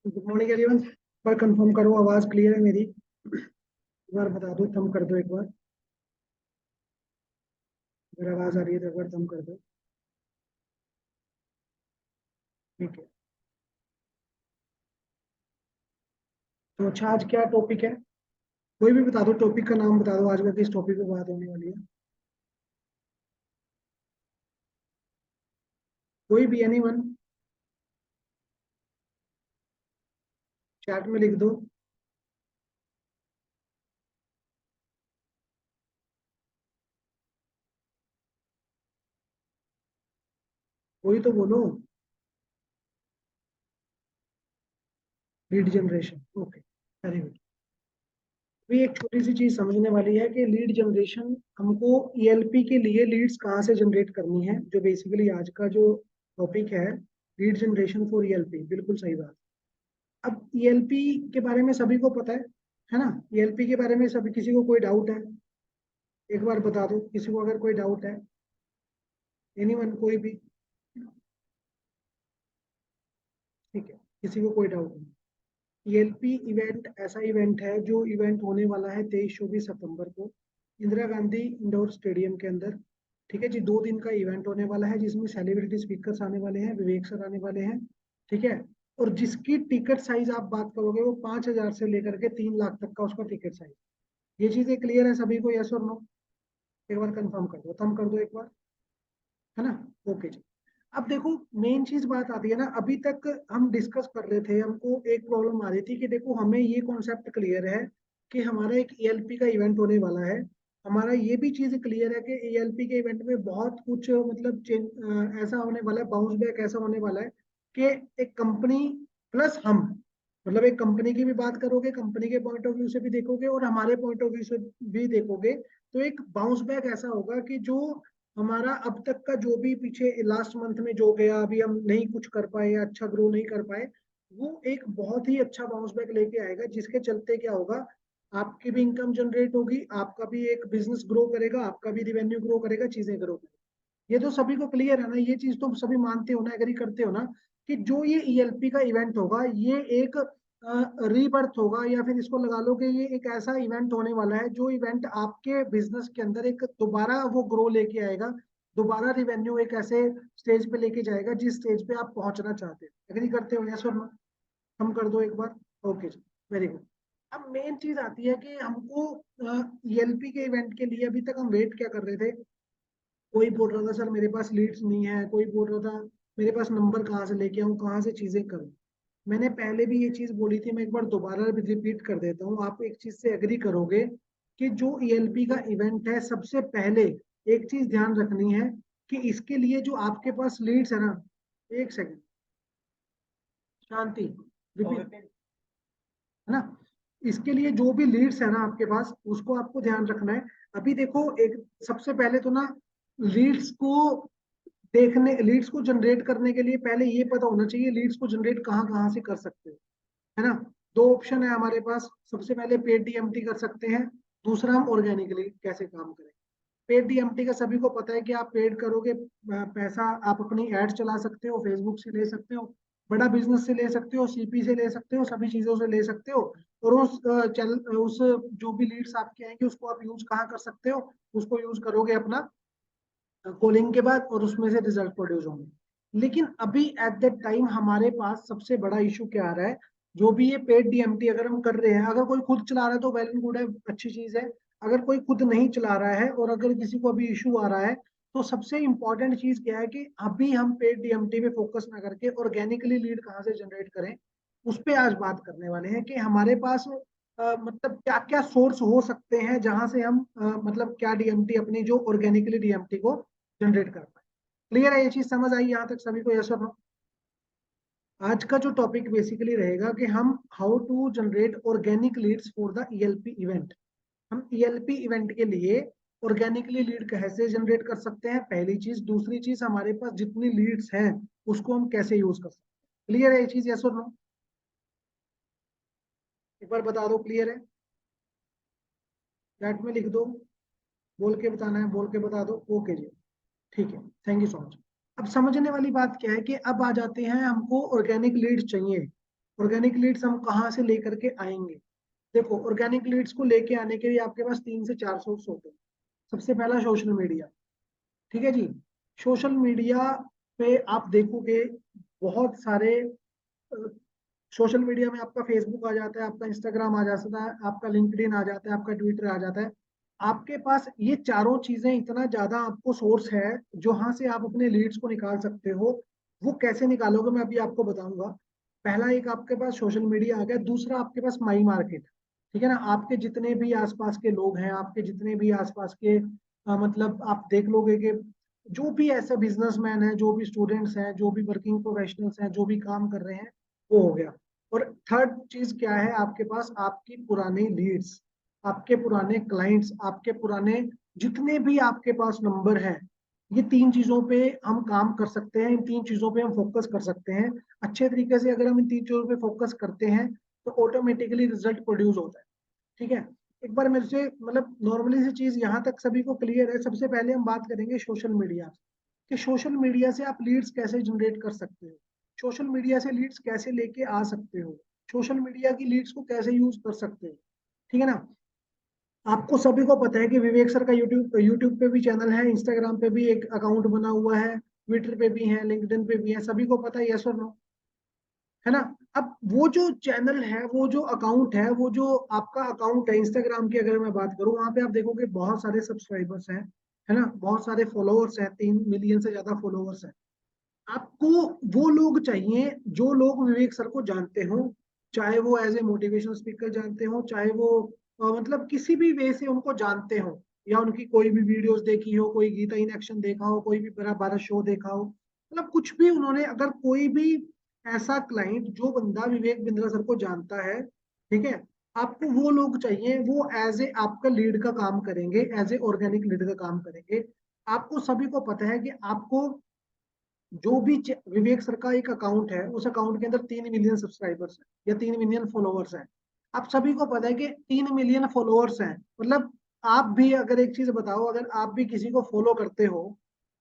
Good morning everyone. पर confirm करो आवाज क्लियर है मेरी। एक बार बता दो, थम कर दो एक बार। अगर आवाज आ रही है तो एक बार थम कर दो। ठीक है। तो अच्छा, आज क्या टॉपिक है? कोई भी बता दो, टॉपिक का नाम बता दो, आज का किस टॉपिक पे बात होने वाली है। कोई भी, एनीवन। चैट में लिख दो। कोई तो बोलो। Lead generation, okay. Very good. अभी एक छोटी सी चीज समझने वाली है कि लीड जनरेशन हमको ईएलपी के लिए लीड्स कहाँ से जनरेट करनी है, जो बेसिकली आज का जो टॉपिक है। लीड जनरेशन फॉर ईएलपी, बिल्कुल सही बात। अब ईएलपी के बारे में सभी को पता है ना? ईएलपी के बारे में सभी, किसी को कोई डाउट है? एक बार बता दो किसी को अगर कोई डाउट है। एनीवन, कोई भी। ठीक है, किसी को कोई डाउट नहीं। ईएलपी इवेंट ऐसा इवेंट है जो इवेंट होने वाला है 23-24 सितंबर को, इंदिरा गांधी इंडोर स्टेडियम के अंदर। ठीक है जी, 2 दिन का इवेंट होने वाला है जिसमें सेलिब्रिटी स्पीकर्स आने वाले हैं, विवेक सर आने वाले हैं। ठीक है। और जिसकी टिकट साइज आप बात करोगे वो 5,000 से लेकर के 3 लाख तक का उसका टिकट साइज। ये चीजें क्लियर है सभी को, यस और नो? एक बार कंफर्म कर दो, थम कर दो एक बार। है ना? ओके जी। अब देखो, मेन चीज बात आती है ना, अभी तक हम डिस्कस कर रहे थे, हमको एक प्रॉब्लम आ रही थी कि देखो हमें ये कॉन्सेप्ट क्लियर है कि हमारा एक ईएलपी का इवेंट होने वाला है। हमारा ये भी चीज क्लियर है कि ईएलपी के इवेंट में बहुत कुछ मतलब ऐसा होने वाला है, बाउंस बैक ऐसा होने वाला है कि एक कंपनी प्लस हम, मतलब एक कंपनी की भी बात करोगे, कंपनी के पॉइंट ऑफ व्यू से भी देखोगे और हमारे पॉइंट ऑफ व्यू से भी देखोगे, तो एक बाउंस बैक ऐसा होगा कि जो हमारा अब तक का जो भी पीछे लास्ट मंथ में जो गया, अभी हम नहीं कुछ कर पाए या अच्छा ग्रो नहीं कर पाए, वो एक बहुत ही अच्छा बाउंस बैक लेके आएगा, जिसके चलते क्या होगा, आपकी भी इनकम जनरेट होगी, आपका भी एक बिजनेस ग्रो करेगा, आपका भी रिवेन्यू ग्रो करेगा, चीजें ग्रो करेगी। ये तो सभी को क्लियर है ना? ये चीज तो सभी मानते हो ना, एग्री करते हो ना, कि जो ये ईएलपी का इवेंट होगा ये एक रीबर्थ होगा, या फिर इसको लगा लो कि ये एक ऐसा इवेंट होने वाला है जो इवेंट आपके बिजनेस के अंदर एक दोबारा वो ग्रो लेके आएगा, दोबारा रिवेन्यू एक ऐसे स्टेज पे लेके जाएगा जिस स्टेज पे आप पहुंचना चाहते हो। एग्री करते हो, यस और नो? हम कर दो एक बार। ओके जी, वेरी गुड। अब मेन चीज आती है कि हमको ईएलपी के इवेंट के लिए अभी तक हम वेट क्या कर रहे थे। कोई बोल रहा था सर मेरे पास लीड्स नहीं है, कोई बोल रहा था मेरे पास नंबर कहाँ से लेके आऊँ, कहाँ से चीजें करूँ। मैंने पहले भी ये चीज बोली थी, मैं एक बार दोबारा रिपीट कर देता हूँ, आप एक चीज से एग्री करोगे कि जो ईएलपी का इवेंट है, सबसे पहले एक चीज ध्यान रखनी है कि इसके लिए जो आपके पास लीड्स है ना, एक सेकंड, शांति, रिपीट, है ना? इसके लिए जो भी लीड्स है ना आपके पास, उसको आपको ध्यान रखना है। अभी देखो, एक सबसे पहले तो ना, लीड्स को लीड्स को जनरेट करने के लिए पहले ये पता होना चाहिए लीड्स को जनरेट कहाँ कहाँ से कर सकते हो। है ना? दो ऑप्शन है हमारे पास, सबसे पहले पेड डीएमटी कर सकते हैं, दूसरा हम ऑर्गेनिकली कैसे काम करें। पेड डीएमटी का सभी को पता है कि आप पेड करोगे, पैसा आप अपनी एड चला सकते हो, फेसबुक से ले सकते हो, बड़ा बिजनेस से ले सकते हो, सीपी से ले सकते हो, सभी चीजों से ले सकते हो। और उस जो भी लीड्स आपके आएंगे उसको आप यूज कहाँ कर सकते हो, उसको यूज करोगे अपना कॉलिंग के बाद, और उसमें से रिजल्ट प्रोड्यूस होंगे। लेकिन अभी एट दैट टाइम हमारे पास सबसे बड़ा इशू क्या आ रहा है, जो भी ये पेड डीएमटी अगर हम कर रहे हैं, अगर कोई खुद चला रहा है तो वेल एंड गुड है, अच्छी चीज है। अगर कोई खुद नहीं चला रहा है और अगर किसी को अभी इशू आ रहा है, तो सबसे इंपॉर्टेंट चीज क्या है कि अभी हम पेड डीएमटी पे फोकस ना करके ऑर्गेनिकली लीड कहाँ से जनरेट करें, उस पर आज बात करने वाले हैं कि हमारे पास मतलब क्या क्या सोर्स हो सकते हैं जहां से हम मतलब क्या डीएमटी अपनी जो ऑर्गेनिकली डीएमटी को जनरेट कर पाए। क्लियर है? ये चीज समझ आई यहाँ तक सभी को, यस और नो? आज का जो टॉपिक बेसिकली रहेगा कि हम how to generate organic leads for the ELP event. हम ईएलपी इवेंट के लिए ऑर्गेनिकली लीड कैसे जनरेट कर सकते हैं, पहली चीज। दूसरी चीज, हमारे पास जितनी लीड्स हैं उसको हम कैसे यूज कर सकते हैं। क्लियर है ये चीज, यस और नो? एक बार बता दो, क्लियर है? चैट में लिख दो, बोल के बताना है, बोल के बता दो। ओके जी, ठीक है, थैंक यू सो मच। अब समझने वाली बात क्या है कि अब आ जाते हैं, हमको ऑर्गेनिक लीड चाहिए। ऑर्गेनिक लीड्स हम कहाँ से लेकर के आएंगे? देखो, ऑर्गेनिक लीड्स को लेके आने के लिए आपके पास 3 से 4 सोर्स होते हैं। सबसे पहला सोशल मीडिया, ठीक है जी। सोशल मीडिया पे आप देखोगे बहुत सारे, सोशल मीडिया में आपका फेसबुक आ जाता है, आपका इंस्टाग्राम आ जाता है, आपका लिंक्डइन आ जाता है, आपका ट्विटर आ जाता है। आपके पास ये चारों चीजें, इतना ज्यादा आपको सोर्स है जहां से आप अपने लीड्स को निकाल सकते हो। वो कैसे निकालोगे मैं अभी आपको बताऊंगा। पहला एक आपके पास सोशल मीडिया आ गया, दूसरा आपके पास माई मार्केट। ठीक है ना, आपके जितने भी आसपास के लोग हैं, आपके जितने भी आसपास के मतलब आप देख लोगे कि जो भी ऐसे बिजनेसमैन है, जो भी स्टूडेंट्स हैं, जो भी वर्किंग प्रोफेशनल्स हैं, जो भी काम कर रहे हैं, वो हो गया। और थर्ड चीज क्या है आपके पास? आपकी पुरानी लीड्स, आपके पुराने क्लाइंट्स, आपके पुराने जितने भी आपके पास नंबर हैं। ये 3 चीजों पे हम काम कर सकते हैं, इन 3 चीजों पे हम फोकस कर सकते हैं। अच्छे तरीके से अगर हम इन 3 चीजों पे फोकस करते हैं तो ऑटोमेटिकली रिजल्ट प्रोड्यूस होता है। ठीक है, एक बार मेरे से मतलब नॉर्मली सी चीज यहाँ तक सभी को क्लियर है। सबसे पहले हम बात करेंगे सोशल मीडिया कि सोशल मीडिया से आप लीड्स कैसे जनरेट कर सकते हो, सोशल मीडिया से लीड्स कैसे लेके आ सकते हो, सोशल मीडिया की लीड्स को कैसे यूज कर सकते हो। ठीक है ना, आपको सभी को पता है कि विवेक सर का यूट्यूब यूट्यूब पे भी चैनल है, इंस्टाग्राम पे भी एक अकाउंट बना हुआ है, ट्विटर पे भी है, लिंक्डइन पे भी है, सभी को पता है, यस और नो? है ना? अब वो जो चैनल है, वो जो अकाउंट है, वो जो आपका अकाउंट है इंस्टाग्राम की, अगर मैं बात करूं, वहां पे आप देखोगे बहुत सारे सब्सक्राइबर्स हैं, है ना, बहुत सारे फॉलोअर्स हैं, 3 मिलियन से ज्यादा फॉलोअर्स हैं। आपको वो लोग चाहिए जो लोग विवेक सर को जानते हो, चाहे वो एज ए मोटिवेशनल स्पीकर जानते हो, चाहे वो मतलब किसी भी वे से उनको जानते हो, या उनकी कोई भी वीडियोस देखी हो, कोई गीता इन एक्शन देखा हो, कोई भी बड़ा भारत शो देखा हो, मतलब कुछ भी उन्होंने, अगर कोई भी ऐसा क्लाइंट जो बंदा विवेक बिंद्रा सर को जानता है, ठीक है, आपको वो लोग चाहिए, वो एज ए आपका लीड का काम करेंगे, एज ए ऑर्गेनिक लीड का काम करेंगे। आपको सभी को पता है कि आपको जो भी विवेक सर का एक अकाउंट है, उस अकाउंट के अंदर 3 मिलियन सब्सक्राइबर्स हैं या 3 मिलियन फॉलोअर्स हैं। आप सभी को पता है कि 3 मिलियन फॉलोअर्स हैं, मतलब आप भी अगर एक चीज बताओ, अगर आप भी किसी को फॉलो करते हो,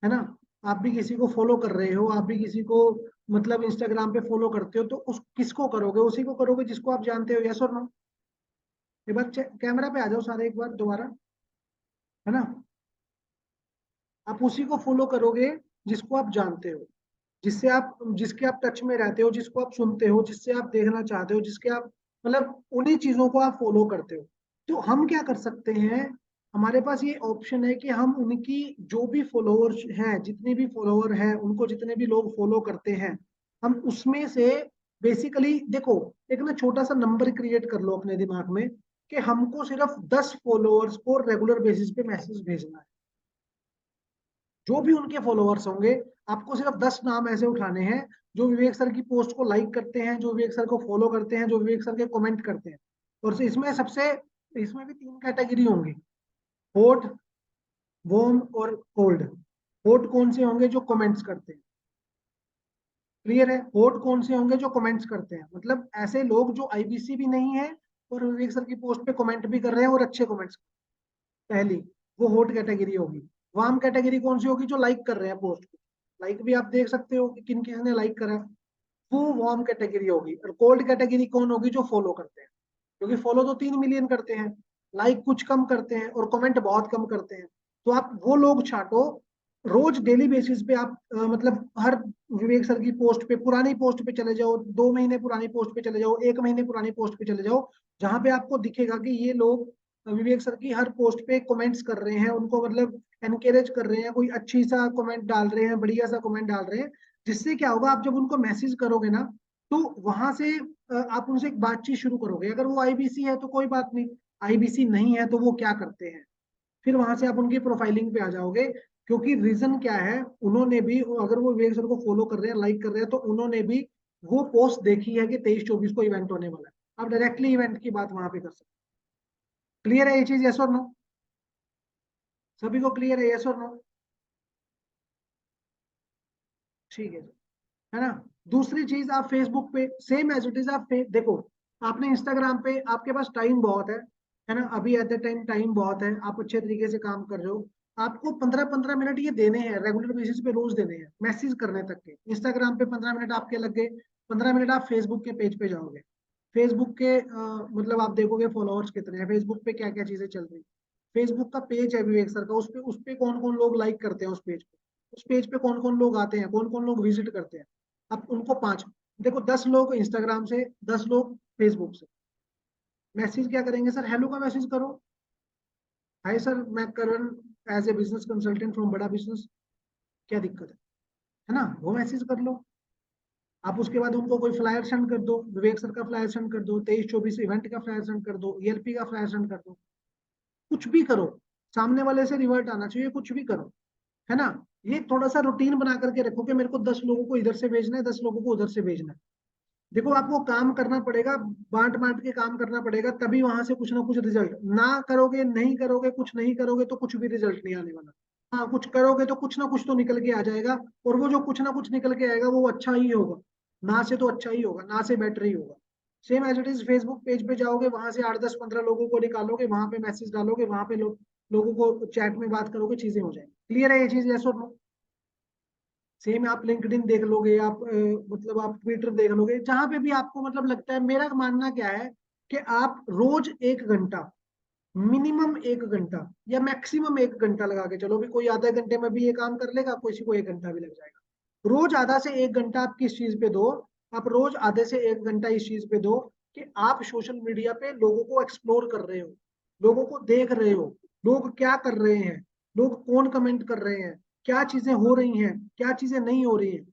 है ना, आप भी किसी को फॉलो कर रहे हो, आप भी किसी को मतलब इंस्टाग्राम पे फॉलो करते हो, तो उस किसको करोगे? उसी को करोगे जिसको आप जानते हो, यस और नो? एक बार कैमरा पे आ जाओ सारे एक बार दोबारा, है ना, आप उसी को फॉलो करोगे जिसको आप जानते हो, जिससे आप, जिसके आप टच में रहते हो, जिसको आप सुनते हो, जिससे आप देखना चाहते हो, जिसके आप मतलब उन्हीं चीजों को आप फॉलो करते हो। तो हम क्या कर सकते हैं? हमारे पास ये ऑप्शन है कि हम उनकी जो भी फॉलोअर्स हैं, जितने भी फॉलोअर हैं, उनको जितने भी लोग फॉलो करते हैं, हम उसमें से बेसिकली देखो, एक ना छोटा सा नंबर क्रिएट कर लो अपने दिमाग में कि हमको सिर्फ 10 फॉलोअर्स को रेगुलर बेसिस पे मैसेज भेजना है। जो भी उनके फॉलोअर्स होंगे, आपको सिर्फ 10 नाम ऐसे उठाने हैं जो विवेक सर की पोस्ट को लाइक करते हैं, जो विवेक सर को फॉलो करते हैं, जो विवेक सर के कमेंट करते हैं। और इसमें सबसे, इसमें भी 3 कैटेगरी होंगी, हॉट, वार्म और कोल्ड। हॉट कौन से होंगे? जो कमेंट्स करते हैं। क्लियर है? हॉट कौन से होंगे? जो कमेंट्स करते हैं, मतलब ऐसे लोग जो आईबीसी भी नहीं है और विवेक सर की पोस्ट पे कमेंट भी कर रहे हैं और अच्छे कमेंट्स। पहली, वो हॉट कैटेगरी होगी। वार्म कैटेगरी कौन सी होगी? जो लाइक कर रहे हैं पोस्ट को। लाइक भी आप देख सकते हो कि किन किसने लाइक करा, वो वार्म कैटेगरी होगी। और कोल्ड कैटेगरी कौन होगी? जो फॉलो करते हैं, क्योंकि फॉलो तो 3 मिलियन करते हैं, लाइक कुछ कम करते हैं और कमेंट बहुत कम करते हैं। तो आप वो लोग छांटो, रोज डेली बेसिस पे आप मतलब हर विवेक सर की पोस्ट पे, पुरानी पोस्ट पे चले जाओ, 2 महीने पुरानी पोस्ट पे चले जाओ, 1 महीने पुरानी पोस्ट पे चले जाओ, जहां पे आपको दिखेगा कि ये लोग विवेक सर की हर पोस्ट पे कमेंट्स कर रहे हैं, उनको मतलब एनकरेज कर रहे हैं, कोई अच्छी सा कमेंट डाल रहे हैं, बढ़िया सा कमेंट डाल रहे हैं। जिससे क्या होगा, आप जब उनको मैसेज करोगे ना, तो वहां से आप उनसे एक बातचीत शुरू करोगे। अगर वो आईबीसी है तो कोई बात नहीं, आईबीसी नहीं है तो वो क्या करते हैं, फिर वहां से आप उनकी प्रोफाइलिंग पे आ जाओगे। क्योंकि रीजन क्या है, उन्होंने भी, अगर वो विवेक सर को फॉलो कर रहे हैं, लाइक कर रहे हैं, तो उन्होंने भी वो पोस्ट देखी है कि 23-24 को इवेंट होने वाला है। आप डायरेक्टली इवेंट की बात वहां पे कर सकते हैं। क्लियर है ये चीज? यस और नो? सभी को क्लियर है? यस और नो? ठीक है जी, है ना। दूसरी चीज, आप फेसबुक पे सेम एज इट इज, आप देखो, आपने इंस्टाग्राम पे, आपके पास टाइम बहुत है ना, अभी एट द टाइम टाइम बहुत है, आप अच्छे तरीके से काम कर रहे हो। आपको 15-15 मिनट ये देने हैं, रेगुलर बेसिस पे रोज देने हैं, मैसेज करने तक के। इंस्टाग्राम पे 15 मिनट आपके लग गए, 15 मिनट आप फेसबुक के पेज पे जाओगे, फेसबुक के मतलब आप देखोगे फॉलोअर्स कितने हैं, फेसबुक पे क्या क्या चीजें चल रही। फेसबुक का पेज है विवेक सर का, उस पे कौन कौन लोग लाइक करते हैं, उस पेज पे कौन कौन लोग आते हैं, कौन कौन लोग विजिट करते हैं। अब उनको पांच, देखो 10 लोग इंस्टाग्राम से, 10 लोग फेसबुक से, मैसेज क्या करेंगे सर, हेलो का मैसेज करो, हाय सर मैं Karan, as a business consultant from Bada Business, क्या दिक्कत है ना, वो मैसेज कर लो। आप उसके बाद उनको कोई फ्लायर सेंड कर दो, विवेक सर का फ्लायर सेंड कर दो, 23-24 इवेंट का फ्लायर सेंड कर दो, ईएलपी का फ्लायर सेंड कर दो, कुछ भी करो, सामने वाले से रिवर्ट आना चाहिए, कुछ भी करो, है ना। ये थोड़ा सा रूटीन बना करके रखो कि मेरे को 10 लोगों को इधर से भेजना है, 10 लोगों को उधर से भेजना है। देखो आपको काम करना पड़ेगा, बांट बांट के काम करना पड़ेगा, तभी वहां से कुछ ना कुछ रिजल्ट, ना करोगे, नहीं करोगे, कुछ नहीं करोगे तो कुछ भी रिजल्ट नहीं आने वाला। हाँ, कुछ करोगे तो कुछ ना कुछ तो निकल के आ जाएगा, और वो जो कुछ ना कुछ निकल के आएगा वो अच्छा ही होगा, ना से तो अच्छा ही होगा, ना से बेटर ही होगा। Same as it is, Facebook page पे जाओगे, वहां से 8-10-15 लोगों को निकालोगे, वहां पे मैसेज डालोगे, वहां पे लोगों को चैट में बात करोगे, चीजें हो जाएंगी। क्लियर है ये चीज, यस और नो। सेम आप लिंक्डइन देख लोगे, आप मतलब आप ट्विटर देख लोगे, जहां पे भी आपको मतलब लगता है। मेरा मानना क्या है कि आप रोज 1 घंटा, मिनिमम 1 घंटा या मैक्सिमम 1 घंटा लगा के चलो, भी कोई आधे घंटे में भी ये काम कर लेगा, किसी को 1 घंटा भी लग जाएगा। रोज आधा से 1 घंटा आप किस चीज पे दो, आप रोज आधे से 1 घंटा इस चीज पे दो कि आप सोशल मीडिया पे लोगों को एक्सप्लोर कर रहे हो, लोगों को देख रहे हो, लोग क्या कर रहे हैं, लोग कौन कमेंट कर रहे हैं, क्या चीजें हो रही हैं, क्या चीजें नहीं हो रही हैं।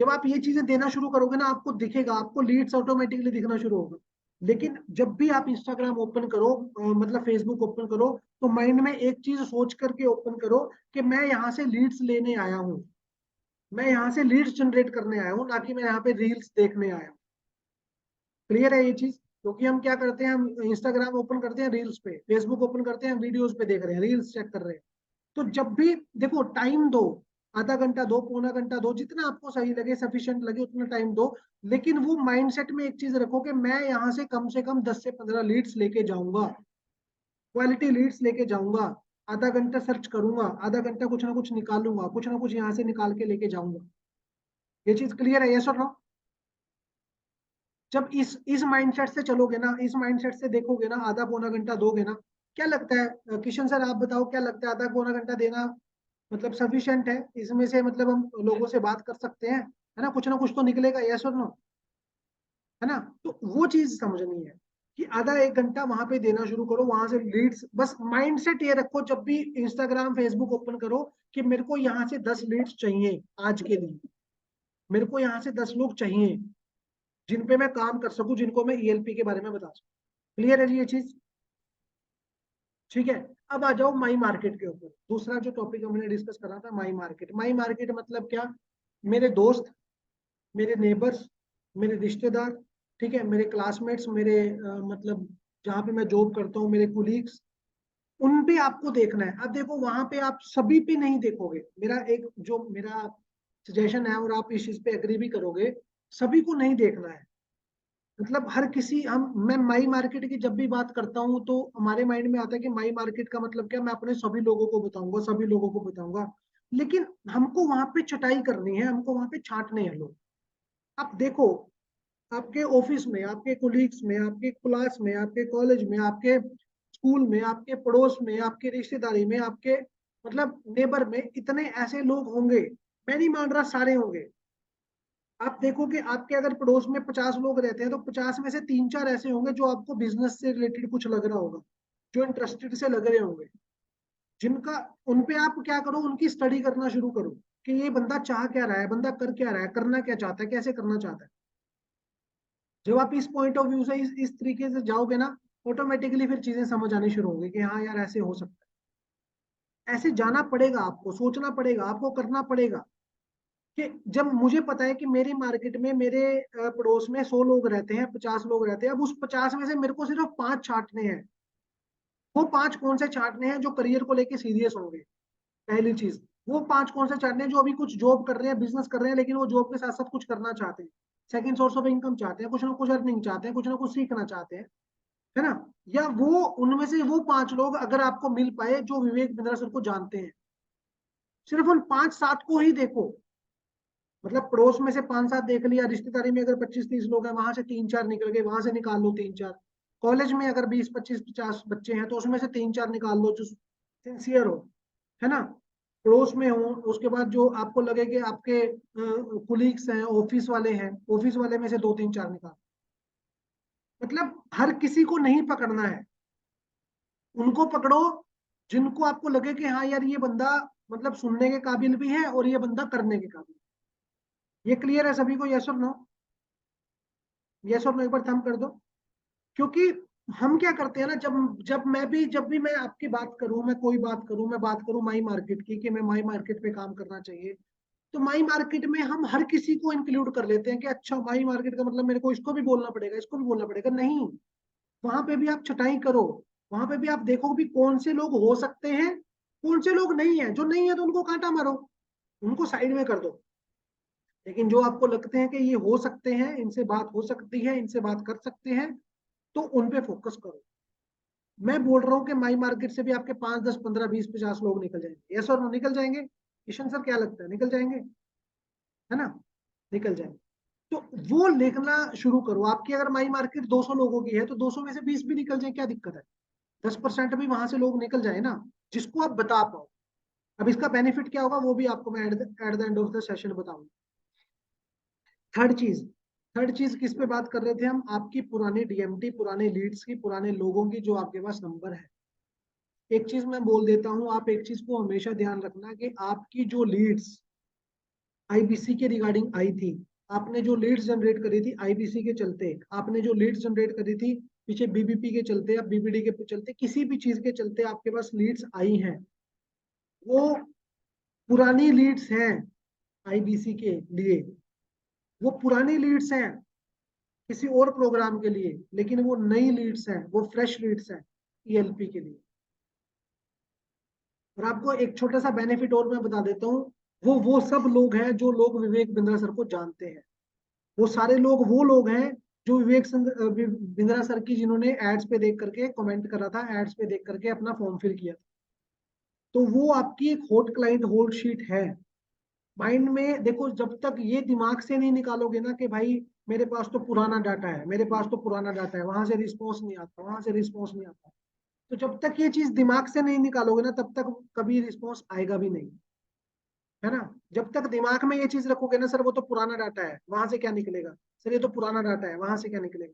जब आप ये चीजें देना शुरू करोगे ना, आपको दिखेगा, आपको लीड्स ऑटोमेटिकली दिखना शुरू होगा। लेकिन जब भी आप इंस्टाग्राम ओपन करो, मतलब फेसबुक ओपन करो, तो माइंड में एक चीज सोच करके ओपन करो कि मैं यहाँ से लीड्स लेने आया हूँ, मैं यहाँ से लीड्स जनरेट करने आया हूँ, ना कि मैं यहाँ पे रील्स देखने आया हूँ। क्लियर है ये चीज। क्योंकि हम क्या करते हैं, हम इंस्टाग्राम ओपन करते हैं रील्स पे, फेसबुक ओपन करते हैं वीडियोस पे देख रहे हैं, रील्स चेक कर रहे हैं। तो जब भी देखो, टाइम दो, आधा घंटा दो, पौना घंटा दो, जितना आपको सही लगे, सफिशिएंट लगे, उतना टाइम दो। लेकिन वो माइंडसेट में एक चीज रखो कि मैं यहाँ से कम 10 से 15 लीड्स लेके जाऊंगा, क्वालिटी लीड्स लेके जाऊंगा। आधा घंटा सर्च करूंगा, आधा घंटा कुछ ना कुछ निकालूंगा, कुछ ना कुछ यहाँ से निकाल के लेके जाऊंगा। ये चीज क्लियर है, यस और नो। जब इस माइंडसेट से चलोगे ना, इस माइंडसेट से देखोगे ना, आधा पौना घंटा दोगे ना, क्या लगता है किशन सर, आप बताओ क्या लगता है, आधा पौना घंटा देना मतलब सफिशिएंट है? इसमें से मतलब हम लोगों से बात कर सकते हैं, है ना, कुछ ना कुछ तो निकलेगा, यस और नो, है ना। तो वो चीज समझनी है कि आधा 1 घंटा वहां पे देना शुरू करो, वहां से लीड्स, बस माइंडसेट ये रखो जब भी इंस्टाग्राम फेसबुक ओपन करो कि मेरे को यहाँ से 10 लीड्स चाहिए आज के लिए, मेरे को यहाँ से 10 लोग चाहिए जिन पे मैं काम कर सकूं, जिनको मैं ईएलपी के बारे में बता सकूं। क्लियर है जी ये चीज? ठीक है। अब आ जाओ माई मार्केट के ऊपर, दूसरा जो टॉपिक हमने डिस्कस करा था, माई मार्केट। माई मार्केट मतलब क्या, मेरे दोस्त, मेरे नेबर्स, मेरे रिश्तेदार, ठीक है, मेरे क्लासमेट्स, मेरे मतलब जहाँ पे मैं जॉब करता हूँ, मेरे कुलीग्स, उन पे आपको देखना है। अब देखो वहां पे आप सभी पे नहीं देखोगे, मेरा एक जो मेरा सजेशन है, और आप इस चीज पे एग्री भी करोगे, सभी को नहीं देखना है। मतलब हर किसी, हम मैं माई मार्केट की जब भी बात करता हूँ तो हमारे माइंड में आता है कि माई मार्केट का मतलब क्या, मैं अपने सभी लोगों को बताऊंगा, सभी लोगों को बताऊंगा। लेकिन हमको वहां पे चटाई करनी है, हमको वहां पे छांटने हैं लोग। आप देखो, आपके ऑफिस में, आपके कोलीग्स में, आपके क्लास में, आपके कॉलेज में, आपके स्कूल में, आपके पड़ोस में, आपके रिश्तेदारी में, आपके मतलब नेबर में, इतने ऐसे लोग होंगे, मैं नहीं मान रहा सारे होंगे। आप देखो कि आपके अगर पड़ोस में 50 लोग रहते हैं तो 50 में से 3-4 ऐसे होंगे जो आपको बिजनेस से रिलेटेड कुछ लग रहा होगा, जो इंटरेस्टेड से लग रहे होंगे, जिनका, उन पे आप क्या करो, उनकी स्टडी करना शुरू करो कि ये बंदा चाह क्या रहा है, बंदा कर क्या रहा है, करना क्या चाहता है, कैसे करना चाहता है। जब आप इस पॉइंट ऑफ व्यू से, इस तरीके से जाओगे ना, ऑटोमेटिकली फिर चीजें समझ आनी शुरू होगी कि हाँ यार ऐसे हो सकता है। ऐसे जाना पड़ेगा, आपको सोचना पड़ेगा, आपको करना पड़ेगा। कि जब मुझे पता है कि मेरी मार्केट में, मेरे पड़ोस में 100 लोग रहते हैं, 50 लोग रहते हैं, अब उस 50 में से मेरे को सिर्फ 5 छांटने हैं। वो 5 कौन से छांटने हैं जो करियर को लेके सीरियस होंगे, पहली चीज। वो 5 कौन से छांटने हैं जो अभी कुछ जॉब कर रहे हैं, बिजनेस कर रहे हैं, लेकिन वो जॉब के साथ साथ कुछ करना चाहते हैं, सेकंड सोर्स ऑफ इनकम चाहते हैं, कुछ ना कुछ अर्निंग चाहते हैं, कुछ ना कुछ सीखना चाहते हैं, है ना। या वो, उनमें से वो 5 लोग अगर आपको मिल पाए जो विवेक बिंद्रा सर को जानते हैं, सिर्फ उन 5-7 को ही देखो। मतलब पड़ोस में से 5-7 देख लिया, रिश्तेदारी में अगर 25-30 लोग हैं वहां से 3-4 निकल गए, वहां से निकाल लो 3-4। कॉलेज में अगर 20-25-50 बच्चे हैं तो उसमें से 3-4 निकाल लो जो सिंसियर हो, है ना, पड़ोस में हो। उसके बाद जो आपको लगे कि आपके कुलीग्स हैं, ऑफिस वाले हैं, ऑफिस वाले में से 2-3-4 निकाल। मतलब हर किसी को नहीं पकड़ना है, उनको पकड़ो जिनको आपको लगे कि हाँ यार ये बंदा मतलब सुनने के काबिल भी है और ये बंदा करने के काबिल। ये क्लियर है सभी को? यस और नो? यस और नो एक बार थंब कर दो। क्योंकि हम क्या करते हैं ना, जब भी मैं आपकी बात करूं, मैं कोई बात करूं, मैं बात करूं माई मार्केट की कि मैं माई मार्केट पे काम करना चाहिए, तो माई मार्केट में हम हर किसी को इंक्लूड कर लेते हैं कि अच्छा माई मार्केट का मतलब मेरे को इसको भी बोलना पड़ेगा, इसको भी बोलना पड़ेगा। नहीं, वहां पे भी आप छटाई करो, वहां पे भी आप देखो भी कौन से लोग हो सकते हैं, कौन से लोग नहीं है। जो नहीं है तो उनको कांटा मारो, उनको साइड में कर दो। लेकिन जो आपको लगते हैं कि ये हो सकते हैं, इनसे बात हो सकती है, इनसे बात कर सकते हैं, तो उन पे फोकस करो। मैं बोल रहा हूँ कि माई मार्केट से भी आपके 5, 10, 15, 20, 50 लोग निकल जाएंगे। यस और नो? निकल जाएंगे? किशन सर क्या लगता है, निकल जाएंगे? है ना, निकल जाएंगे। तो वो लिखना शुरू करो। आपकी अगर माई मार्केट 200 लोगों की है तो 200 में से 20 भी निकल जाए, क्या दिक्कत है? 10% भी वहां से लोग निकल जाए ना, जिसको आप बता पाओ। अब इसका बेनिफिट क्या होगा वो भी आपको मैं at the end of the session बताऊंगा। थर्ड चीज, थर्ड चीज किस पे बात कर रहे थे हम? आपकी पुरानी डीएमटी, पुराने लीड्स की, पुराने लोगों की जो आपके पास नंबर है। एक चीज मैं बोल देता हूं, आप एक चीज को हमेशा ध्यान रखना कि आपकी जो लीड्स आईबीसी के रिगार्डिंग आई थी, आपने जो लीड्स जनरेट करी थी आईबीसी के चलते, आपने जो लीड्स जनरेट करी थी पीछे बीबीपी के चलते या बीबीडी के चलते, किसी भी चीज के चलते आपके पास लीड्स आई हैं, वो पुरानी लीड्स हैं आईबीसी के लिए। वो पुरानी लीड्स हैं किसी और प्रोग्राम के लिए, लेकिन वो नई लीड्स हैं, वो फ्रेश लीड्स हैं ईएलपी के लिए। और आपको एक छोटा सा बेनिफिट और मैं बता देता हूँ, वो सब लोग हैं जो लोग विवेक बिंद्रा सर को जानते हैं। वो सारे लोग वो लोग हैं जो बिंद्रा सर की, जिन्होंने एड्स पे देख करके कमेंट करा था, एड्स पे देख करके अपना फॉर्म फिल किया था। तो वो आपकी एक हॉट क्लाइंट होल्ड शीट है। माइंड में देखो, जब तक ये दिमाग से नहीं निकालोगे ना कि भाई मेरे पास तो पुराना डाटा है, मेरे पास तो पुराना डाटा है, वहां से रिस्पॉन्स नहीं आता, वहां से रिस्पॉन्स नहीं आता, तो जब तक ये चीज दिमाग से नहीं निकालोगे ना तब तक कभी रिस्पॉन्स आएगा भी नहीं, है ना। जब तक दिमाग में ये चीज रखोगे ना, सर वो तो पुराना डाटा है, वहां से क्या निकलेगा, सर ये तो पुराना डाटा है, वहां से क्या निकलेगा,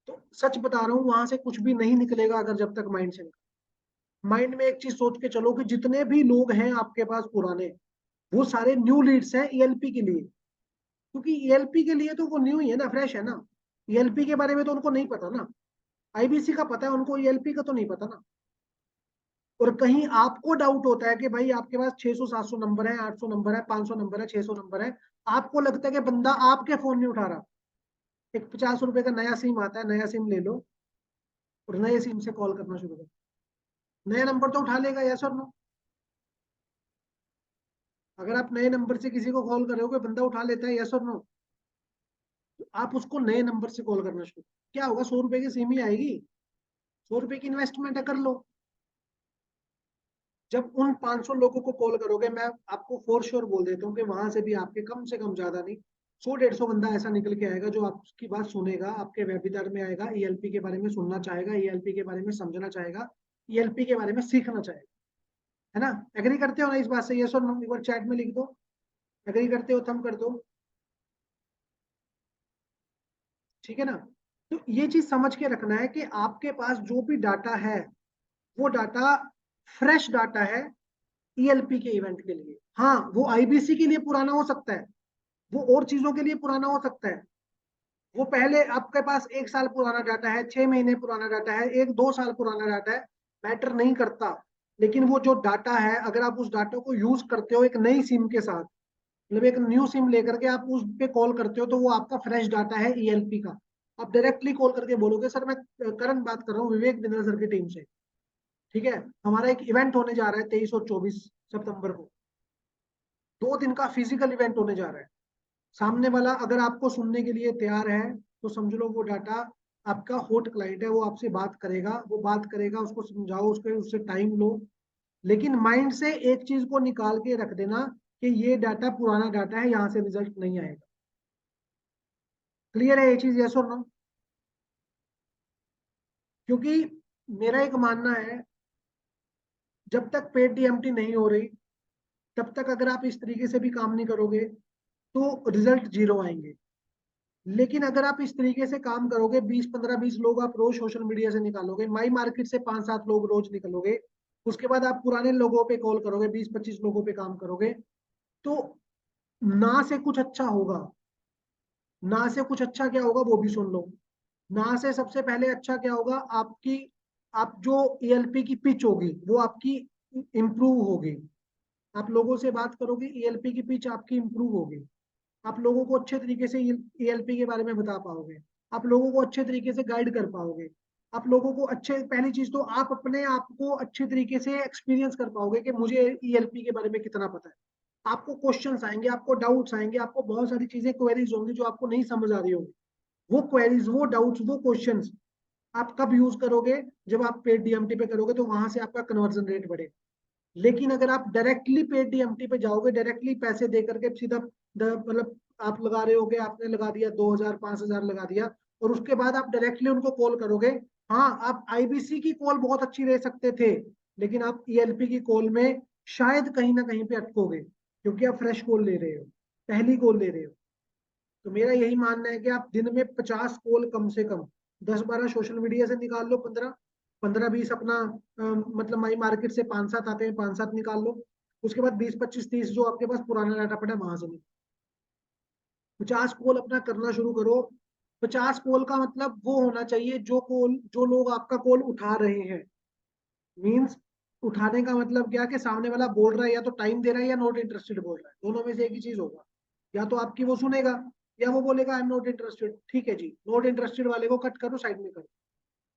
तो सच बता रहा हूँ वहां से कुछ भी नहीं निकलेगा अगर जब तक माइंड से निकले। माइंड में एक चीज सोच के चलो कि जितने भी लोग हैं आपके पास पुराने, वो सारे न्यू लीड्स हैं ईएलपी के लिए। क्योंकि ईएलपी के लिए तो वो न्यू ही है ना, फ्रेश है ना। ईएलपी के बारे में तो उनको नहीं पता ना, आईबीसी का पता है उनको, ईएलपी का तो नहीं पता ना। और कहीं आपको डाउट होता है कि भाई आपके पास 600-700 नंबर है, 800 नंबर है, 500 नंबर है, 600 नंबर है, आपको लगता है कि बंदा आपके फोन नहीं उठा रहा, एक 50 रुपए का नया सिम आता है, नया सिम ले लो और नए सिम से कॉल करना शुरू करो, नया नंबर तो उठा लेगा। यस और नो? अगर आप नए नंबर से किसी को कॉल करोगे बंदा उठा लेता है, यस और नो? तो आप उसको नए नंबर से कॉल करना शुरू, क्या होगा, 100 रुपए की सिम ही आएगी, 100 रुपए की इन्वेस्टमेंट है, कर लो। जब उन 500 लोगों को कॉल करोगे, मैं आपको फॉर श्योर बोल देता हूँ कि वहां से भी आपके कम से कम ज्यादा नहीं, 100-150 बंदा ऐसा निकल के आएगा जो आपकी बात सुनेगा, आपके वेबिनार में आएगा, ईएलपी के बारे में सुनना चाहेगा, ईएलपी के बारे में समझना चाहेगा, ईएलपी के बारे में सीखना चाहेगा, है ना। एग्री करते हो ना इस बात से? यस और नो एक बार चैट में लिख दो, एग्री करते हो थंब कर दो, ठीक है ना। तो ये चीज समझ के रखना है कि आपके पास जो भी डाटा है वो डाटा फ्रेश डाटा है ईएलपी के इवेंट के लिए। हाँ, वो आईबीसी के लिए पुराना हो सकता है, वो और चीजों के लिए पुराना हो सकता है, वो पहले आपके पास 1 साल पुराना डाटा है, 6 महीने पुराना डाटा है, 1-2 साल पुराना डाटा है, मैटर नहीं करता। लेकिन वो जो डाटा है, अगर आप उस डाटा को यूज करते हो एक नई सिम के साथ, मतलब एक न्यू सिम लेकर के आप उस पे कॉल करते हो, तो वो आपका फ्रेश डाटा है ईएलपी का। आप डायरेक्टली कॉल करके बोलोगे सर मैं करण बात कर रहा हूँ विवेक बिंद्रा सर की टीम से, ठीक है, हमारा एक इवेंट होने जा रहा है 23 और 24 सितंबर को, 2 दिन का फिजिकल इवेंट होने जा रहा है। सामने वाला अगर आपको सुनने के लिए तैयार है तो समझ लो वो डाटा आपका हॉट क्लाइंट है, वो आपसे बात करेगा, वो बात करेगा, उसको समझाओ, उसके उससे टाइम लो, लेकिन माइंड से एक चीज को निकाल के रख देना कि ये डाटा पुराना डाटा है, यहां से रिजल्ट नहीं आएगा। क्लियर है ये चीज, यस और नो? क्योंकि मेरा एक मानना है, जब तक पेड डीएमटी नहीं हो रही तब तक अगर आप इस तरीके से भी काम नहीं करोगे तो रिजल्ट जीरो आएंगे। लेकिन अगर आप इस तरीके से काम करोगे, 20 15 20 लोग आप रोज सोशल मीडिया से निकालोगे, माई मार्केट से 5 7 लोग रोज निकलोगे, उसके बाद आप पुराने लोगों पे कॉल करोगे, 20 25 लोगों पे काम करोगे, तो ना से कुछ अच्छा होगा। ना से कुछ अच्छा क्या होगा वो भी सुन लो। ना से सबसे पहले अच्छा क्या होगा, आपकी आप जो ईएलपी की पिच होगी वो आपकी इंप्रूव होगी। आप लोगों से बात करोगे, ईएलपी की पिच आपकी इंप्रूव होगी। आप लोगों को अच्छे तरीके से ईएलपी के बारे में बता पाओगे। आप लोगों को अच्छे तरीके से गाइड कर पाओगे। आप लोगों को अच्छे, पहली चीज तो आप अपने आप को अच्छे तरीके से एक्सपीरियंस कर पाओगे कि मुझे ईएलपी के बारे में कितना पता है। आपको क्वेश्चंस आएंगे, आपको डाउट्स आएंगे, आपको बहुत सारी चीजें क्वेरीज होंगी जो आपको नहीं समझ आ रही होगी। वो क्वेरीज, वो डाउट्स, वो क्वेश्चंस आप कब यूज करोगे? जब आप पेड डीएमटी पे करोगे तो वहां से आपका कन्वर्जन रेट बढ़ेगा। लेकिन अगर आप डायरेक्टली पेड डीएमटी पे जाओगे, डायरेक्टली पैसे दे करके सीधा मतलब आप लगा रहे होगे, आपने लगा दिया 2000 5000 लगा दिया, और उसके बाद आप डायरेक्टली उनको कॉल करोगे। हाँ, आप आईबीसी की कॉल बहुत अच्छी ले सकते थे, लेकिन आप ईएलपी की कॉल में शायद कहीं ना कहीं पे अटकोगे, क्योंकि आप फ्रेश कॉल ले रहे हो, पहली कॉल ले रहे हो। तो मेरा यही मानना है कि आप दिन में 50 कॉल कम से कम, 10 12 सोशल मीडिया से निकाल लो, 15 15 20 अपना मतलब माई मार्केट से 5 7 आते हैं, 5 7 निकाल लो। उसके बाद 20 25 30 जो आपके पास पुराना डाटा पड़ा है वहां से निकालो। 50 कॉल अपना करना शुरू करो। 50 कॉल का मतलब वो होना चाहिए जो लोग आपका कॉल उठा रहे हैं। मीन्स उठाने का मतलब क्या, कि सामने वाला बोल रहा है, या तो टाइम दे रहा है या नॉट इंटरेस्टेड बोल रहा है, दोनों में से एक ही चीज होगा। या तो आपकी वो सुनेगा, या वो बोलेगा आई एम नॉट इंटरेस्टेड। ठीक है जी, नॉट इंटरेस्टेड वाले को कट करो, साइड में करो।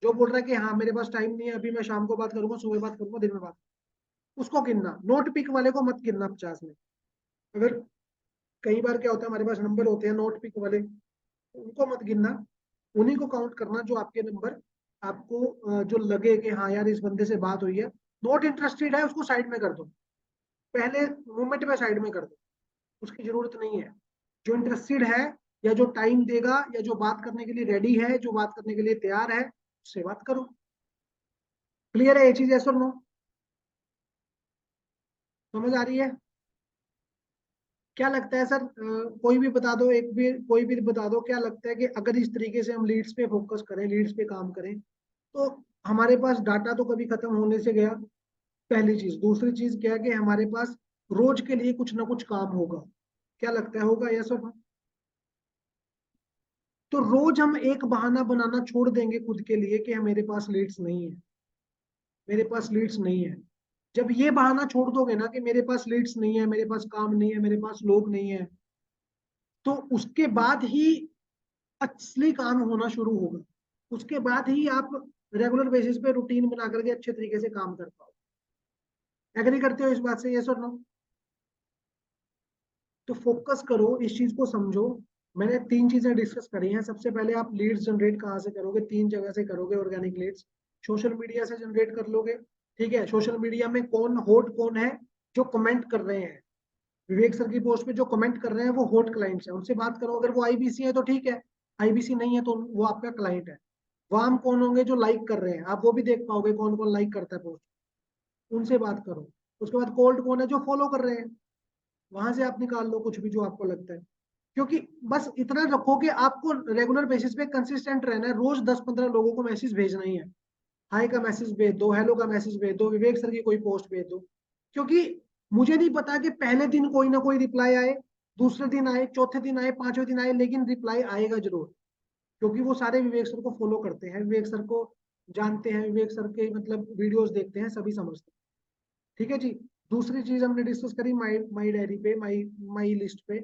जो बोल रहा है कि हाँ मेरे पास टाइम नहीं है, अभी मैं शाम को बात करूंगा, सुबह बात करूंगा, दिन में बात, उसको गिनना। नोट पिक वाले को मत गिनना 50 में। अगर कई बार क्या होता है, हमारे पास नंबर होते हैं नोट पिक वाले, उनको मत गिनना। उन्हीं को काउंट करना जो आपके नंबर आपको जो लगे कि हाँ यार इस बंदे से बात हुई है। नॉट इंटरेस्टेड है उसको साइड में कर दो, पहले मूवमेंट में साइड में कर दो, उसकी जरूरत नहीं है। जो इंटरेस्टेड है, या जो टाइम देगा, या जो बात करने के लिए रेडी है, जो बात करने के लिए तैयार है, उससे बात करो। क्लियर है ये चीज, यस और नो? समझ आ रही है? क्या लगता है सर, कोई भी बता दो, एक भी कोई भी बता दो, क्या लगता है कि अगर इस तरीके से हम लीड्स पे फोकस करें, लीड्स पे काम करें, तो हमारे पास डाटा तो कभी खत्म होने से गया, पहली चीज। दूसरी चीज क्या है कि हमारे पास रोज के लिए कुछ ना कुछ काम होगा। क्या लगता है, होगा यस और नो? तो रोज हम एक बहाना बनाना छोड़ देंगे खुद के लिए कि मेरे पास लीड्स नहीं है, मेरे पास लीड्स नहीं है। जब ये बहाना छोड़ दोगे ना कि मेरे पास लीड्स नहीं है, मेरे पास काम नहीं है, मेरे पास लोग नहीं है, तो उसके बाद ही असली काम होना शुरू होगा। उसके बाद ही आप रेगुलर बेसिस पे रूटीन बना करके अच्छे तरीके से काम कर पाओ। एग्री करते हो इस बात से, यस और नो? तो फोकस करो, इस चीज को समझो। मैंने 3 चीजें डिस्कस करी हैं। सबसे पहले आप लीड्स जनरेट कहाँ से करोगे? 3 जगह से करोगे ऑर्गेनिक लीड्स। सोशल मीडिया से जनरेट कर लोगे। ठीक है, सोशल मीडिया में कौन है जो कमेंट कर रहे हैं? विवेक सर की पोस्ट पे जो कमेंट कर रहे हैं वो हॉट क्लाइंट्स है, उनसे बात करो। अगर वो आईबीसी है तो ठीक है, आईबीसी नहीं है तो वो आपका क्लाइंट है। वार्म कौन होंगे? जो लाइक कर रहे हैं, आप वो भी देख पाओगे कौन कौन लाइक करता है पोस्ट, उनसे बात करो। उसके बाद कोल्ड कौन है? जो फॉलो कर रहे हैं, वहां से आप निकाल लो कुछ भी जो आपको लगता है। क्योंकि बस इतना रखो कि आपको रेगुलर बेसिस पे कंसिस्टेंट रहना है, रोज 10 15 लोगों को मैसेज भेजना ही है। हाई का मैसेज भेज दो, हेलो का मैसेज भेज दो, विवेक सर की कोई पोस्ट भेज दो। क्योंकि मुझे नहीं पता कि पहले दिन कोई ना कोई रिप्लाई आए, दूसरे दिन आए, चौथे दिन आए, पांचवें दिन आए, लेकिन रिप्लाई आएगा जरूर। क्योंकि वो सारे विवेक सर को फॉलो करते हैं, विवेक सर को जानते हैं, विवेक सर के मतलब वीडियोस देखते हैं, सभी समझते हैं। ठीक है जी। दूसरी चीज हमने डिस्कस करी माई माई डायरी पे, माई माई लिस्ट पे,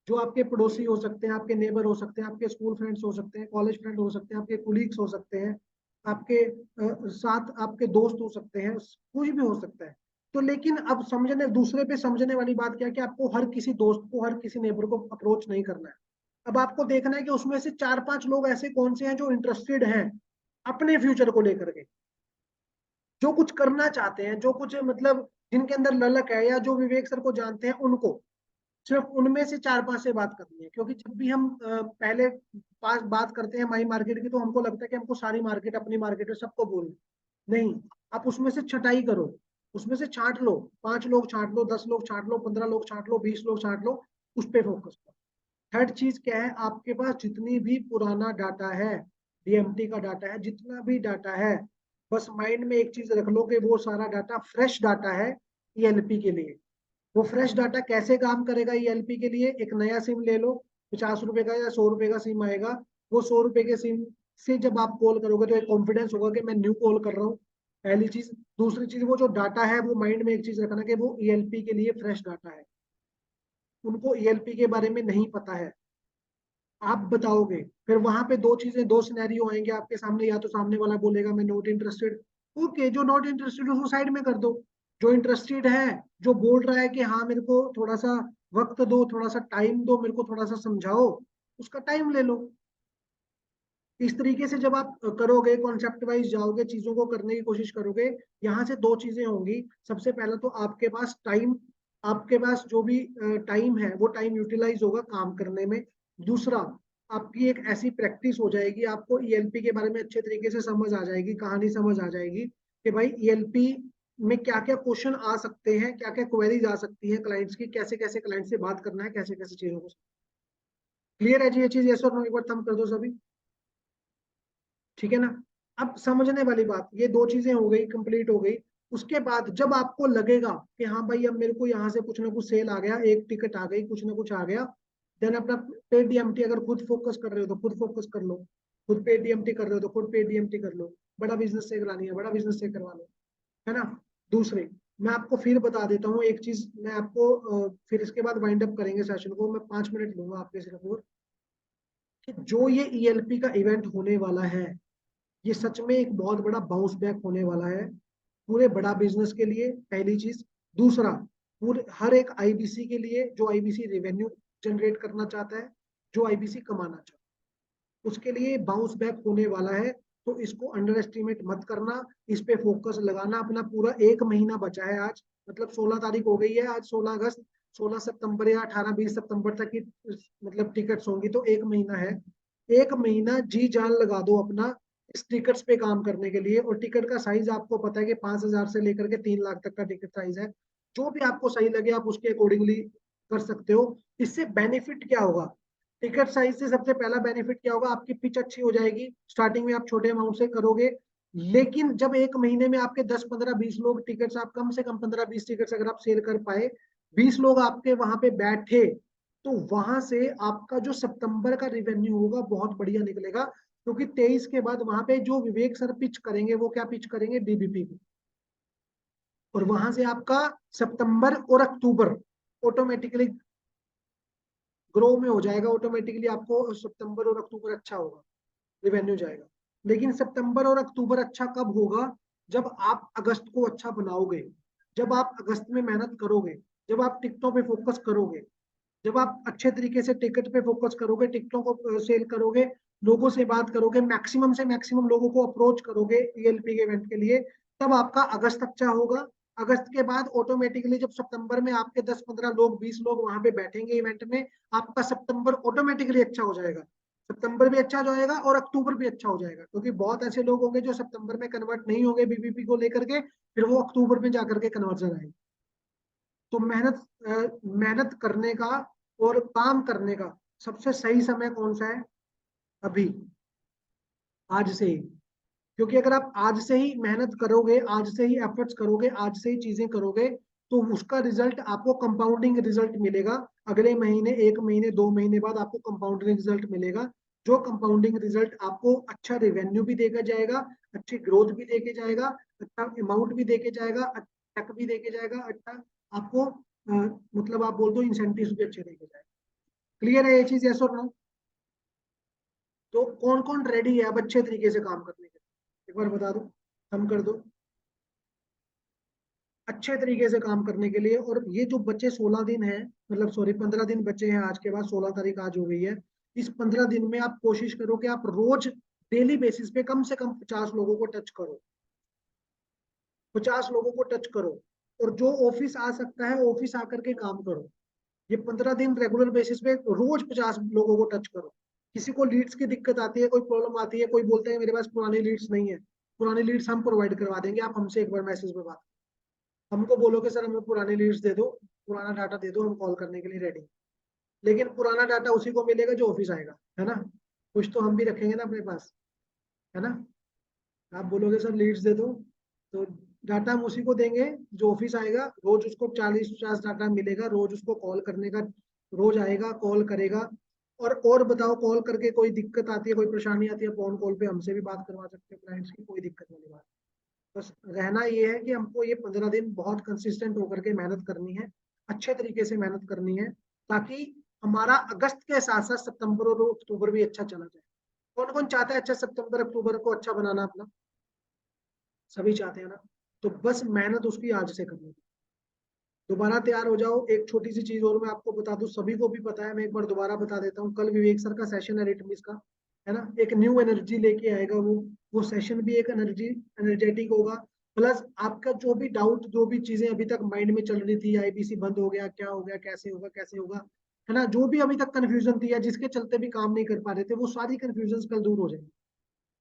जो आपके पड़ोसी हो सकते हैं, आपके नेबर हो सकते हैं, आपके स्कूल फ्रेंड्स हो सकते हैं, कॉलेज फ्रेंड हो सकते हैं, आपके कुलीग्स हो सकते हैं, आपके साथ आपके दोस्त हो सकते हैं, कुछ भी हो सकता है। तो लेकिन अब समझने, दूसरे पे समझने वाली बात क्या है कि आपको हर किसी दोस्त को, हर किसी नेबर को अप्रोच नहीं करना है। अब आपको देखना है कि उसमें से 4 5 लोग ऐसे कौन से हैं जो इंटरेस्टेड हैं अपने फ्यूचर को लेकर के। जो कुछ करना चाहते हैं, जो कुछ मतलब जिनके अंदर ललक है, या जो विवेक सर को जानते हैं, उनको सिर्फ उनमें से 4-5 से बात करनी है। क्योंकि जब भी हम पहले पास बात करते हैं माई मार्केट की, तो हमको लगता है कि हमको सारी मार्केट, अपनी मार्केट में सबको बोलना। नहीं, आप उसमें से छटाई करो, उसमें से छांट लो, 5 लोग छांट लो, 10 लोग छांट लो, 15 लोग छांट लो, 20 लोग छांट लो, उस पर फोकस करो। थर्ड चीज क्या है, आपके पास जितनी भी पुराना डाटा है, डीएमटी का डाटा है, जितना भी डाटा है, बस माइंड में एक चीज रख लो कि वो सारा डाटा फ्रेश डाटा है ईएलपी के लिए। वो फ्रेश डाटा कैसे काम करेगा ईएलपी के लिए, एक नया सिम ले लो, 50 रुपए का या 100 रुपए का सिम आएगा। वो 100 रुपए के सिम से जब आप कॉल करोगे तो एक कॉन्फिडेंस होगा कि मैं न्यू कॉल कर रहा हूँ, पहली चीज। दूसरी चीज, वो जो डाटा है वो माइंड में एक चीज रखना कि वो ईएलपी के लिए फ्रेश डाटा है, उनको ईएलपी के बारे में नहीं पता है। आप बताओगे, फिर वहां पे दो चीजें, दो सिनेरियो आएंगे आपके सामने। या तो सामने वाला बोलेगा मैं नॉट इंटरेस्टेड, ओके, जो नॉट इंटरेस्टेड उसको साइड में कर दो। जो इंटरेस्टेड है, जो बोल रहा है कि हाँ मेरे को थोड़ा सा वक्त दो, थोड़ा सा टाइम दो, मेरे को थोड़ा सा समझाओ, उसका टाइम ले लो। इस तरीके से जब आप करोगे, कॉन्सेप्ट वाइज जाओगे, चीजों को करने की कोशिश करोगे, यहाँ से दो चीजें होंगी। सबसे पहला तो आपके पास टाइम, आपके पास जो भी टाइम है वो टाइम यूटिलाइज होगा काम करने में। दूसरा, आपकी एक ऐसी प्रैक्टिस हो जाएगी, आपको ईएलपी के बारे में अच्छे तरीके से समझ आ जाएगी, कहानी समझ आ जाएगी कि भाई ईएलपी में क्या क्या क्वेश्चन आ सकते हैं, क्या क्या क्वेरीज आ सकती है क्लाइंट्स की, कैसे कैसे क्लाइंट से बात करना है, कैसे कैसे चीजों को। क्लियर है जी ये चीज? यस और नो एक बार थंब कर दो सभी। ठीक है ना? अब समझने वाली बात, ये दो चीजें हो गई, कंप्लीट हो गई। उसके बाद जब आपको लगेगा कि हाँ भाई अब मेरे को यहाँ से कुछ ना कुछ सेल आ गया, एक टिकट आ गई, कुछ ना कुछ आ गया, देन अपना पेड डीएमटी अगर खुद फोकस कर रहे हो तो खुद फोकस कर लो, खुद पेड डीएमटी कर रहे हो तो खुद पेड डीएमटी कर लो। बड़ा बिजनेस से करानी है, बड़ा बिजनेस से करवा लो, है ना? दूसरे, मैं आपको फिर बता देता हूँ एक चीज, मैं आपको फिर इसके बाद वाइंड अप करेंगे सेशन को, मैं 5 मिनट लूंगा आपके सिर्फ और, कि जो ये ईएलपी का इवेंट होने वाला है, ये सच में एक बहुत बड़ा बाउंस बैक होने वाला है पूरे बड़ा बिजनेस के लिए, पहली चीज। दूसरा, पूरे हर एक आईबीसी के लिए, जो आईबीसी रेवेन्यू जनरेट करना चाहता है, जो आईबीसी कमाना चाहता है, उसके लिए बाउंस बैक होने वाला है। तो इसको अंडर एस्टिमेट मत करना, इस पे फोकस लगाना। अपना पूरा एक महीना बचा है आज, मतलब 16 तारीख हो गई है, आज 16 अगस्त, 16 सितंबर या 18-20 सितंबर तक की मतलब टिकट्स होंगी, तो एक महीना है। एक महीना जी जान लगा दो अपना इस टिकट्स पे काम करने के लिए। और टिकट का साइज आपको पता है कि 5,000 से लेकर के 3 लाख तक का टिकट साइज है। जो भी आपको सही लगे आप उसके अकॉर्डिंगली कर सकते हो। इससे बेनिफिट क्या होगा? टिकट साइज से सबसे पहला बेनिफिट क्या होगा, आपकी पिच अच्छी हो जाएगी। स्टार्टिंग में आप छोटे अमाउंट से करोगे, लेकिन जब एक महीने में आपके 10-15-20 लोग टिकट्स, आप कम से कम 15-20 टिकट्स अगर आप सेल कर पाए, 20 लोग आपके वहां पे बैठे, तो वहां से आपका जो सितंबर का रिवेन्यू होगा बहुत बढ़िया निकलेगा। क्योंकि 23 के बाद वहां पे जो विवेक सर पिच करेंगे, वो क्या पिच करेंगे, डीबीपी को। और वहां से आपका सितंबर और अक्टूबर ऑटोमेटिकली ग्रो में हो जाएगा, ऑटोमेटिकली आपको सितंबर और अक्टूबर अच्छा होगा, रिवेन्यू जाएगा। लेकिन सितंबर और अक्टूबर अच्छा कब होगा? जब आप अगस्त को अच्छा बनाओगे, जब आप अगस्त में मेहनत करोगे, जब आप टिकटों पे फोकस करोगे, जब आप अच्छे तरीके से टिकट पे फोकस करोगे, टिकटों को सेल करोगे, लोगों से बात करोगे, मैक्सिमम से मैक्सिमम लोगों को अप्रोच करोगे ईएलपी के इवेंट के लिए, तब आपका अगस्त अच्छा होगा। अगस्त के बाद ऑटोमेटिकली जब सितंबर में आपके 10-15 लोग, 20 लोग वहां पे बैठेंगे इवेंट में, आपका सितंबर ऑटोमेटिकली अच्छा हो जाएगा। सितंबर भी अच्छा हो जाएगा और अक्टूबर भी अच्छा हो जाएगा, क्योंकि बहुत ऐसे लोग होंगे जो सितंबर में कन्वर्ट नहीं होंगे बीबीपी को लेकर के, फिर वो अक्टूबर में जाकर के कन्वर्जन आएंगे। तो मेहनत करने का और काम करने का सबसे सही समय कौन सा है? अभी, आज से ही। क्योंकि अगर आप आज से ही मेहनत करोगे, आज से ही एफर्ट्स करोगे, आज से ही चीजें करोगे, तो उसका रिजल्ट आपको कंपाउंडिंग रिजल्ट मिलेगा। अगले महीने, एक महीने, 2 महीने बाद आपको कंपाउंडिंग रिजल्ट मिलेगा। जो कंपाउंडिंग रिजल्ट आपको अच्छा रिवेन्यू भी देकर जाएगा, अच्छी ग्रोथ भी देके जाएगा, अच्छा अमाउंट भी देके जाएगा, अच्छा तक भी देके जाएगा, अच्छा आपको मतलब आप बोल दो इंसेंटिव भी अच्छे देके जाएगा। क्लियर है ये चीज? यस और नो? तो कौन कौन रेडी है अब अच्छे तरीके से काम करने के लिए, एक बार बता दो, हम कर दो अच्छे तरीके से काम करने के लिए। और ये जो बच्चे 16 दिन है, मतलब सॉरी 15 दिन बचे हैं आज के बाद, 16 तारीख आज हो गई है। इस 15 दिन में आप कोशिश करो कि आप रोज डेली बेसिस पे कम से कम 50 लोगों को टच करो। 50 लोगों को टच करो, और जो ऑफिस आ सकता है ऑफिस आकर के काम करो। ये 15 दिन रेगुलर बेसिस पे रोज 50 लोगों को टच करो। किसी को लीड्स की दिक्कत आती है, कोई प्रॉब्लम आती है, कोई बोलता है मेरे पास पुरानी लीड्स नहीं है, पुरानी लीड्स हम प्रोवाइड करवा देंगे, आप हमसे एक बार मैसेज पे बात, हमको बोलो कि सर हमें पुरानी लीड्स दे दो, पुराना डाटा दे दो, हम कॉल करने के लिए रेडी। लेकिन पुराना डाटा उसी को मिलेगा जो ऑफिस आएगा, है ना। कुछ तो हम भी रखेंगे ना अपने पास, है ना। आप बोलोगे सर लीड्स दे दो, तो डाटा हम उसी को देंगे जो ऑफिस आएगा, रोज उसको 40-50 डाटा मिलेगा, रोज उसको कॉल करने का, रोज आएगा कॉल करेगा। और बताओ, कॉल करके कोई दिक्कत आती है, कोई परेशानी आती है, फोन कॉल पे हमसे भी बात करवा सकते हैं क्लाइंट्स की, कोई दिक्कत वाली बात। बस रहना ये है कि हमको ये 15 दिन बहुत कंसिस्टेंट होकर के मेहनत करनी है, अच्छे तरीके से मेहनत करनी है, ताकि हमारा अगस्त के साथ साथ सितंबर और अक्टूबर भी अच्छा चला जाए। कौन कौन चाहता है अच्छा सितंबर अक्टूबर को अच्छा बनाना अपना? सभी चाहते हैं ना। तो बस मेहनत उसकी आज से करनी है। दोबारा तैयार हो जाओ। एक छोटी सी चीज और मैं आपको बता दूं, सभी को भी पता है, मैं एक बार दोबारा बता देता हूँ, कल विवेक सर का सेशन है रिटमिस का, है ना। एक न्यू एनर्जी लेके आएगा वो सेशन भी एक एनर्जेटिक होगा। प्लस आपका जो भी डाउट, जो भी चीजें अभी तक माइंड में चल रही थी, आईबीसी बंद हो गया, क्या हो गया, कैसे होगा, कैसे होगा, है ना, जो भी अभी तक कंफ्यूजन थी या जिसके चलते भी काम नहीं कर पा रहे थे, वो सारी कंफ्यूजन कल दूर हो जाएंगी।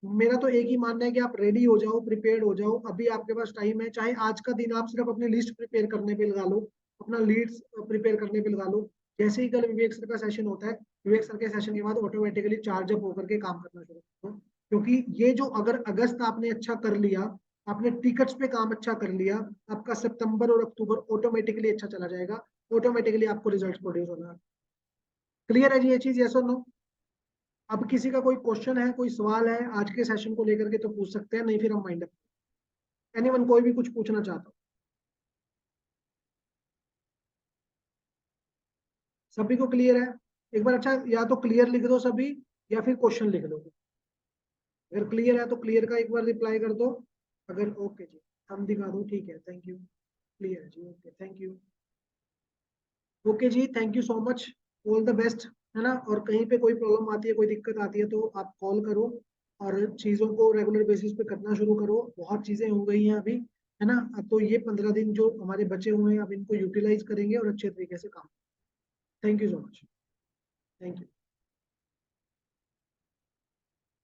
मेरा तो एक ही मानना है कि आप रेडी हो जाओ, प्रिपेयर्ड हो जाओ, अभी आपके पास टाइम है। चाहे आज का दिन आप सिर्फ अपनी लिस्ट प्रिपेयर करने पे लगा लो, अपना लीड्स प्रिपेयर करने पे लगा लो। जैसे ही कल विवेक सर का सेशन होता है, विवेक सर के सेशन के बाद ऑटोमेटिकली चार्ज अप होकर के काम करना शुरू करो। क्योंकि ये जो अगर अगस्त आपने अच्छा कर लिया, आपने टिकट्स पे काम अच्छा कर लिया, आपका सितंबर और अक्टूबर ऑटोमेटिकली अच्छा चला जाएगा, ऑटोमेटिकली आपको रिजल्ट प्रोड्यूस होना। क्लियर है जी ये चीज, यस और नो? अब किसी का कोई क्वेश्चन है, कोई सवाल है आज के सेशन को लेकर के तो पूछ सकते हैं, नहीं फिर हम माइंड अप। एनीवन, कोई भी कुछ पूछना चाहता हो? सभी को क्लियर है? एक बार अच्छा, या तो क्लियर लिख दो सभी, या फिर क्वेश्चन लिख दो। अगर क्लियर है तो क्लियर का एक बार रिप्लाई कर दो। अगर ओके जी, हम दिखा दो, ठीक है, थैंक यू। क्लियर है जी, ओके, थैंक यू। ओके जी, thank you so much. All the best, है ना। और कहीं पे कोई प्रॉब्लम आती है, कोई दिक्कत आती है तो आप कॉल करो, और चीज़ों को रेगुलर बेसिस पे करना शुरू करो। बहुत चीज़ें हो गई हैं अभी, है ना। अब तो ये 15 दिन जो हमारे बचे हुए हैं, अब इनको यूटिलाइज करेंगे और अच्छे तरीके से काम। Thank you so much. Thank you.